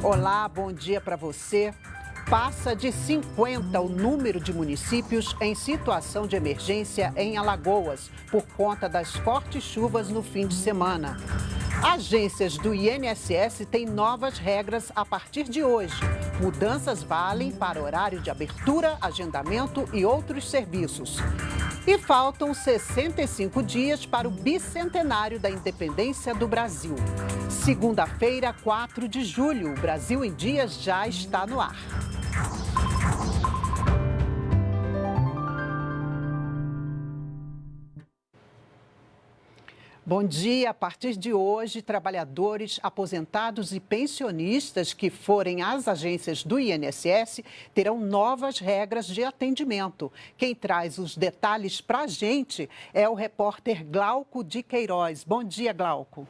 Olá, bom dia para você. Passa de 50 o número de municípios em situação de emergência em Alagoas, por conta das fortes chuvas no fim de semana. Agências do INSS têm novas regras a partir de hoje. Mudanças valem para horário de abertura, agendamento e outros serviços. E faltam 65 dias para o bicentenário da independência do Brasil. Segunda-feira, 4 de julho, o Brasil em Dias já está no ar. Bom dia. A partir de hoje, trabalhadores, aposentados e pensionistas que forem às agências do INSS terão novas regras de atendimento. Quem traz os detalhes para a gente é o repórter Glauco de Queiroz. Bom dia, Glauco.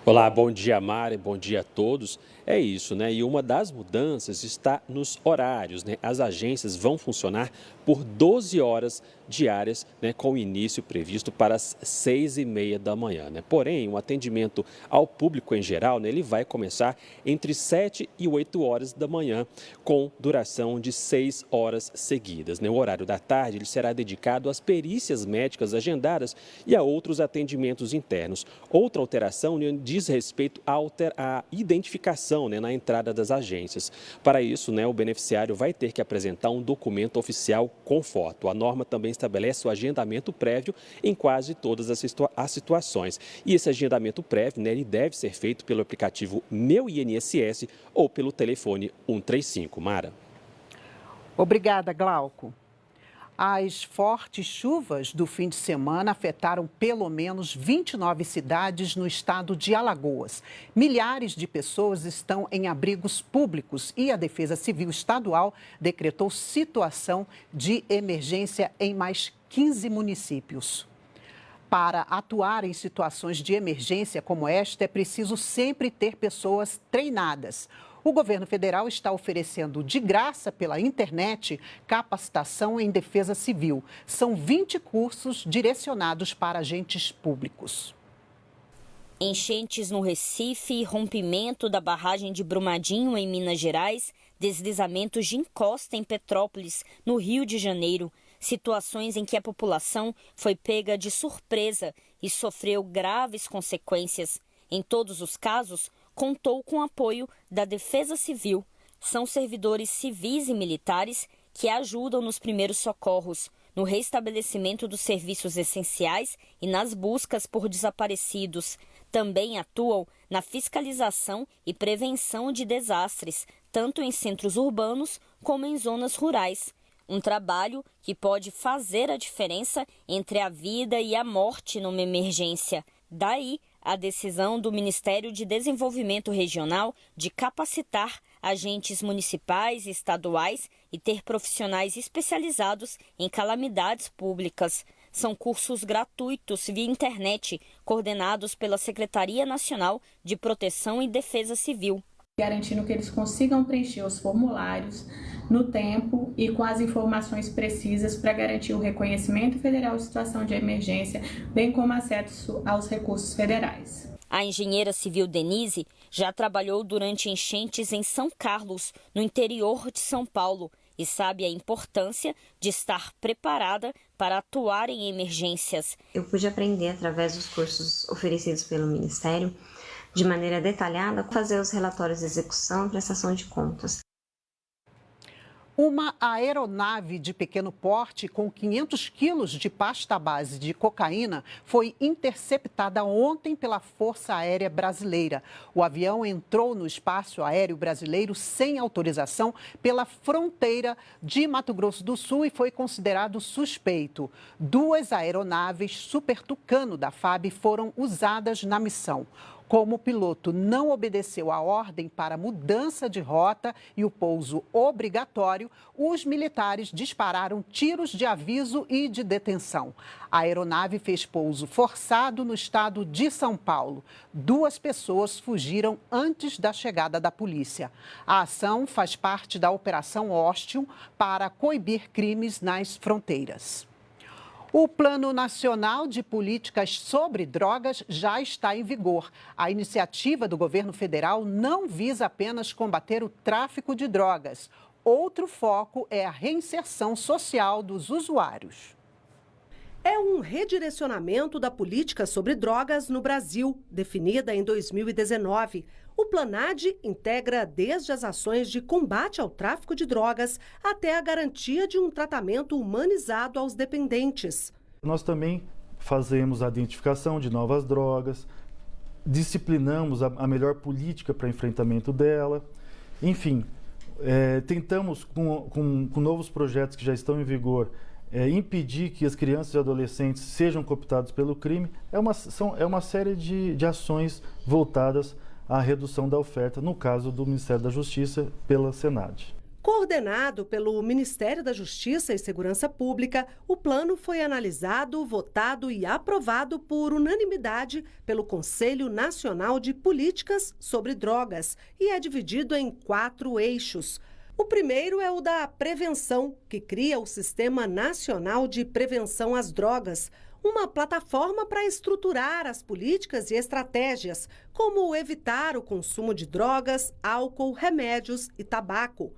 Olá, bom dia, Mari, bom dia a todos. É isso, né? E uma das mudanças está nos horários, né? As agências vão funcionar por 12 horas diárias, né? Com o início previsto para as 6h30 da manhã, né? Porém, o atendimento ao público em geral, né? Ele vai começar entre 7 e 8 horas da manhã, com duração de 6 horas seguidas, né? O horário da tarde ele será dedicado às perícias médicas agendadas e a outros atendimentos internos. Outra alteração, né, diz respeito à identificação, né, na entrada das agências. Para isso, né, o beneficiário vai ter que apresentar um documento oficial com foto. A norma também estabelece o agendamento prévio em quase todas as situações. E esse agendamento prévio, né, ele deve ser feito pelo aplicativo Meu INSS ou pelo telefone 135. Mara. Obrigada, Glauco. As fortes chuvas do fim de semana afetaram pelo menos 29 cidades no estado de Alagoas. Milhares de pessoas estão em abrigos públicos e a Defesa Civil Estadual decretou situação de emergência em mais 15 municípios. Para atuar em situações de emergência como esta, é preciso sempre ter pessoas treinadas. O governo federal está oferecendo de graça pela internet capacitação em defesa civil. São 20 cursos direcionados para agentes públicos. Enchentes no Recife, rompimento da barragem de Brumadinho em Minas Gerais, deslizamentos de encosta em Petrópolis, no Rio de Janeiro. Situações em que a população foi pega de surpresa e sofreu graves consequências. Em todos os casos, contou com o apoio da Defesa Civil. São servidores civis e militares que ajudam nos primeiros socorros, no restabelecimento dos serviços essenciais e nas buscas por desaparecidos. Também atuam na fiscalização e prevenção de desastres, tanto em centros urbanos como em zonas rurais. Um trabalho que pode fazer a diferença entre a vida e a morte numa emergência. Daí, a decisão do Ministério de Desenvolvimento Regional de capacitar agentes municipais e estaduais e ter profissionais especializados em calamidades públicas. São cursos gratuitos via internet, coordenados pela Secretaria Nacional de Proteção e Defesa Civil. Garantindo que eles consigam preencher os formulários no tempo e com as informações precisas para garantir o reconhecimento federal de situação de emergência, bem como acesso aos recursos federais. A engenheira civil Denise já trabalhou durante enchentes em São Carlos, no interior de São Paulo, e sabe a importância de estar preparada para atuar em emergências. Eu pude aprender através dos cursos oferecidos pelo Ministério, de maneira detalhada, fazer os relatórios de execução e prestação de contas. Uma aeronave de pequeno porte com 500 quilos de pasta base de cocaína foi interceptada ontem pela Força Aérea Brasileira. O avião entrou no espaço aéreo brasileiro sem autorização pela fronteira de Mato Grosso do Sul e foi considerado suspeito. 2 aeronaves Super Tucano da FAB foram usadas na missão. Como o piloto não obedeceu a ordem para mudança de rota e o pouso obrigatório, os militares dispararam tiros de aviso e de detenção. A aeronave fez pouso forçado no estado de São Paulo. 2 pessoas fugiram antes da chegada da polícia. A ação faz parte da Operação Ostium para coibir crimes nas fronteiras. O Plano Nacional de Políticas sobre Drogas já está em vigor. A iniciativa do governo federal não visa apenas combater o tráfico de drogas. Outro foco é a reinserção social dos usuários. É um redirecionamento da política sobre drogas no Brasil, definida em 2019. O Planad integra desde as ações de combate ao tráfico de drogas até a garantia de um tratamento humanizado aos dependentes. Nós também fazemos a identificação de novas drogas, disciplinamos a melhor política para enfrentamento dela. Enfim, tentamos, com novos projetos que já estão em vigor, impedir que as crianças e adolescentes sejam cooptados pelo crime. É uma série de ações voltadas à redução da oferta, no caso do Ministério da Justiça, pela Senad. Coordenado pelo Ministério da Justiça e Segurança Pública, o plano foi analisado, votado e aprovado por unanimidade pelo Conselho Nacional de Políticas sobre Drogas e é dividido em 4 eixos. O primeiro é o da prevenção, que cria o Sistema Nacional de Prevenção às Drogas, uma plataforma para estruturar as políticas e estratégias, como evitar o consumo de drogas, álcool, remédios e tabaco.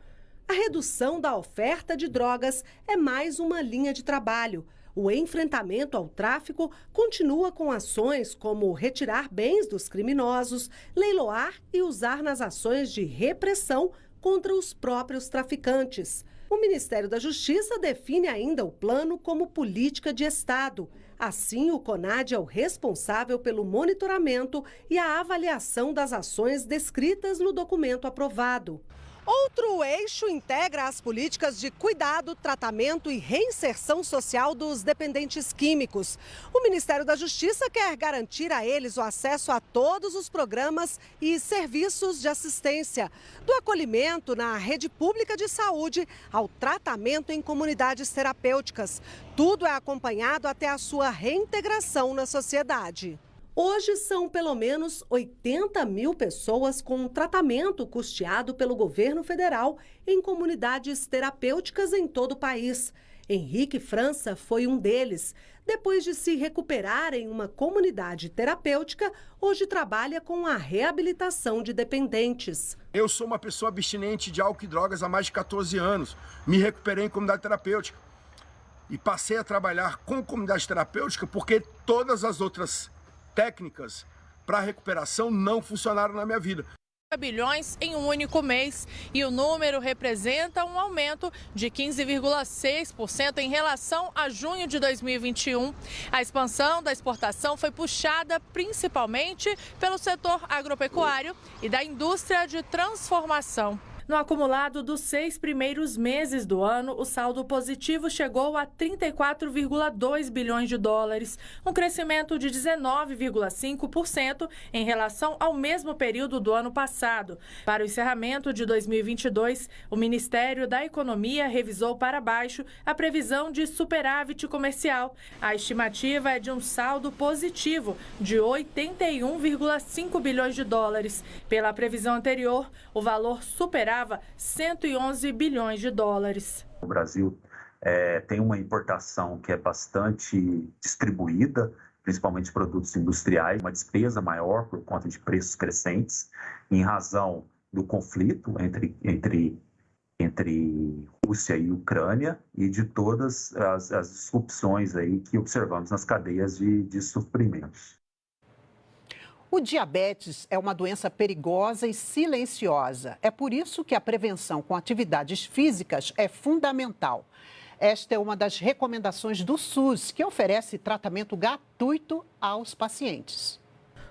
A redução da oferta de drogas é mais uma linha de trabalho. O enfrentamento ao tráfico continua com ações como retirar bens dos criminosos, leiloar e usar nas ações de repressão contra os próprios traficantes. O Ministério da Justiça define ainda o plano como política de Estado. Assim, o CONAD é o responsável pelo monitoramento e a avaliação das ações descritas no documento aprovado. Outro eixo integra as políticas de cuidado, tratamento e reinserção social dos dependentes químicos. O Ministério da Justiça quer garantir a eles o acesso a todos os programas e serviços de assistência, do acolhimento na rede pública de saúde ao tratamento em comunidades terapêuticas. Tudo é acompanhado até a sua reintegração na sociedade. Hoje são pelo menos 80 mil pessoas com tratamento custeado pelo governo federal em comunidades terapêuticas em todo o país. Henrique França foi um deles. Depois de se recuperar em uma comunidade terapêutica, hoje trabalha com a reabilitação de dependentes. Eu sou uma pessoa abstinente de álcool e drogas há mais de 14 anos. Me recuperei em comunidade terapêutica e passei a trabalhar com comunidade terapêutica porque todas as outras técnicas para recuperação não funcionaram na minha vida. Bilhões em um único mês e o número representa um aumento de 15,6% em relação a junho de 2021. A expansão da exportação foi puxada principalmente pelo setor agropecuário e da indústria de transformação. No acumulado dos 6 primeiros meses do ano, o saldo positivo chegou a 34,2 bilhões de dólares, um crescimento de 19,5% em relação ao mesmo período do ano passado. Para o encerramento de 2022, o Ministério da Economia revisou para baixo a previsão de superávit comercial. A estimativa é de um saldo positivo de 81,5 bilhões de dólares. Pela previsão anterior, o valor superava 111 bilhões de dólares. O Brasil tem uma importação que é bastante distribuída, principalmente produtos industriais, uma despesa maior por conta de preços crescentes, em razão do conflito entre Rússia e Ucrânia e de todas as disrupções aí que observamos nas cadeias de suprimentos. O diabetes é uma doença perigosa e silenciosa. É por isso que a prevenção com atividades físicas é fundamental. Esta é uma das recomendações do SUS, que oferece tratamento gratuito aos pacientes.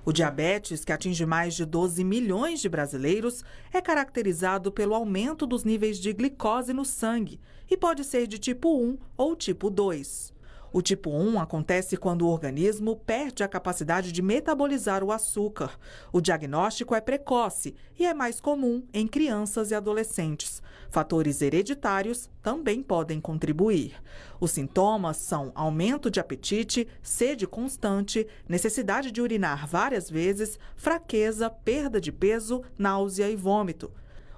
O diabetes, que atinge mais de 12 milhões de brasileiros, é caracterizado pelo aumento dos níveis de glicose no sangue e pode ser de tipo 1 ou tipo 2. O tipo 1 acontece quando o organismo perde a capacidade de metabolizar o açúcar. O diagnóstico é precoce e é mais comum em crianças e adolescentes. Fatores hereditários também podem contribuir. Os sintomas são aumento de apetite, sede constante, necessidade de urinar várias vezes, fraqueza, perda de peso, náusea e vômito.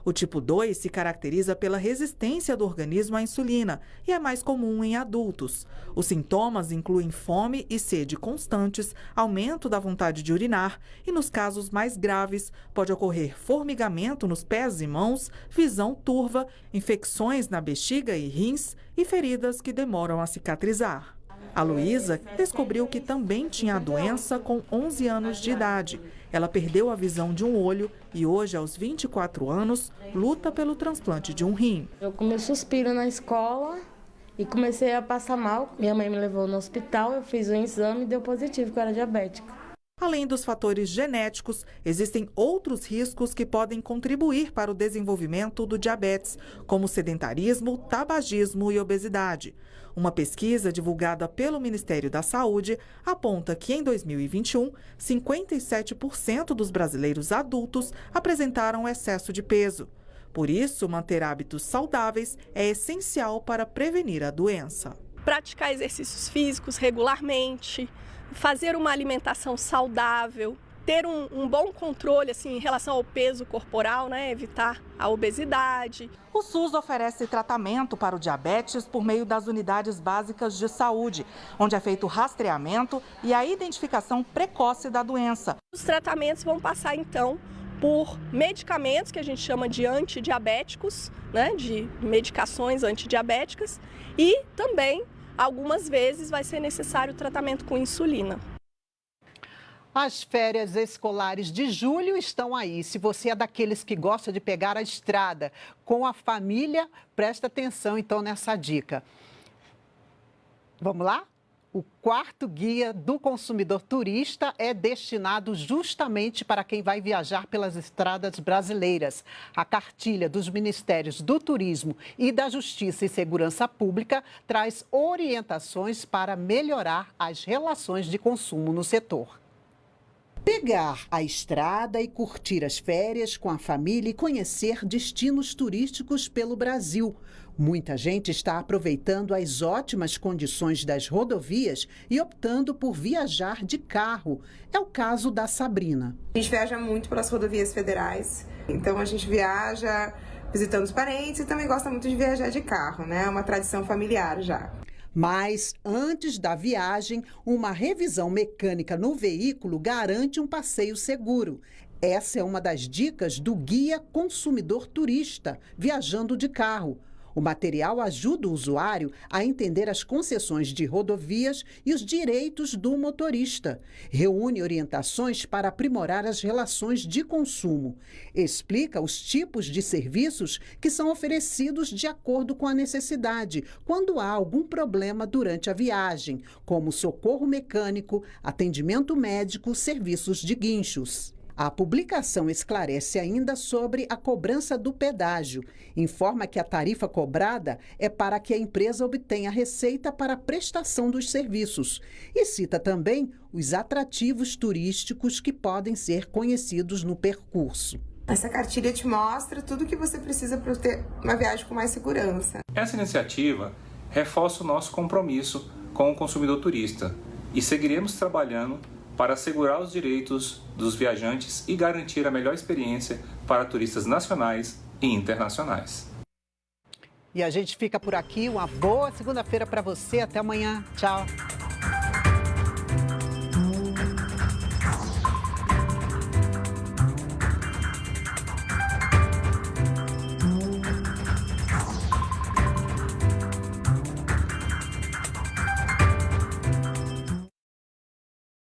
O tipo 2 se caracteriza pela resistência do organismo à insulina e é mais comum em adultos. Os sintomas incluem fome e sede constantes, aumento da vontade de urinar e, nos casos mais graves, pode ocorrer formigamento nos pés e mãos, visão turva, infecções na bexiga e rins e feridas que demoram a cicatrizar. A Luísa descobriu que também tinha a doença com 11 anos de idade. Ela perdeu a visão de um olho e hoje, aos 24 anos, luta pelo transplante de um rim. Eu comecei suspiro na escola e comecei a passar mal. Minha mãe me levou no hospital, eu fiz um exame e deu positivo que eu era diabética. Além dos fatores genéticos, existem outros riscos que podem contribuir para o desenvolvimento do diabetes, como sedentarismo, tabagismo e obesidade. Uma pesquisa divulgada pelo Ministério da Saúde aponta que, em 2021, 57% dos brasileiros adultos apresentaram excesso de peso. Por isso, manter hábitos saudáveis é essencial para prevenir a doença. Praticar exercícios físicos regularmente, fazer uma alimentação saudável, ter um bom controle assim, em relação ao peso corporal, né? Evitar a obesidade. O SUS oferece tratamento para o diabetes por meio das unidades básicas de saúde, onde é feito o rastreamento e a identificação precoce da doença. Os tratamentos vão passar, então, por medicamentos que a gente chama de antidiabéticos, né? De medicações antidiabéticas, e também, algumas vezes, vai ser necessário tratamento com insulina. As férias escolares de julho estão aí. Se você é daqueles que gosta de pegar a estrada com a família, presta atenção então nessa dica. Vamos lá? O quarto guia do consumidor turista é destinado justamente para quem vai viajar pelas estradas brasileiras. A cartilha dos Ministérios do Turismo e da Justiça e Segurança Pública traz orientações para melhorar as relações de consumo no setor. Pegar a estrada e curtir as férias com a família e conhecer destinos turísticos pelo Brasil. Muita gente está aproveitando as ótimas condições das rodovias e optando por viajar de carro. É o caso da Sabrina. A gente viaja muito pelas rodovias federais, então a gente viaja visitando os parentes e também gosta muito de viajar de carro, né? É uma tradição familiar já. Mas, antes da viagem, uma revisão mecânica no veículo garante um passeio seguro. Essa é uma das dicas do Guia Consumidor Turista, viajando de carro. O material ajuda o usuário a entender as concessões de rodovias e os direitos do motorista. Reúne orientações para aprimorar as relações de consumo. Explica os tipos de serviços que são oferecidos de acordo com a necessidade, quando há algum problema durante a viagem, como socorro mecânico, atendimento médico, serviços de guinchos. A publicação esclarece ainda sobre a cobrança do pedágio. Informa que a tarifa cobrada é para que a empresa obtenha receita para a prestação dos serviços. E cita também os atrativos turísticos que podem ser conhecidos no percurso. Essa cartilha te mostra tudo o que você precisa para ter uma viagem com mais segurança. Essa iniciativa reforça o nosso compromisso com o consumidor turista e seguiremos trabalhando para assegurar os direitos dos viajantes e garantir a melhor experiência para turistas nacionais e internacionais. E a gente fica por aqui. Uma boa segunda-feira para você. Até amanhã. Tchau.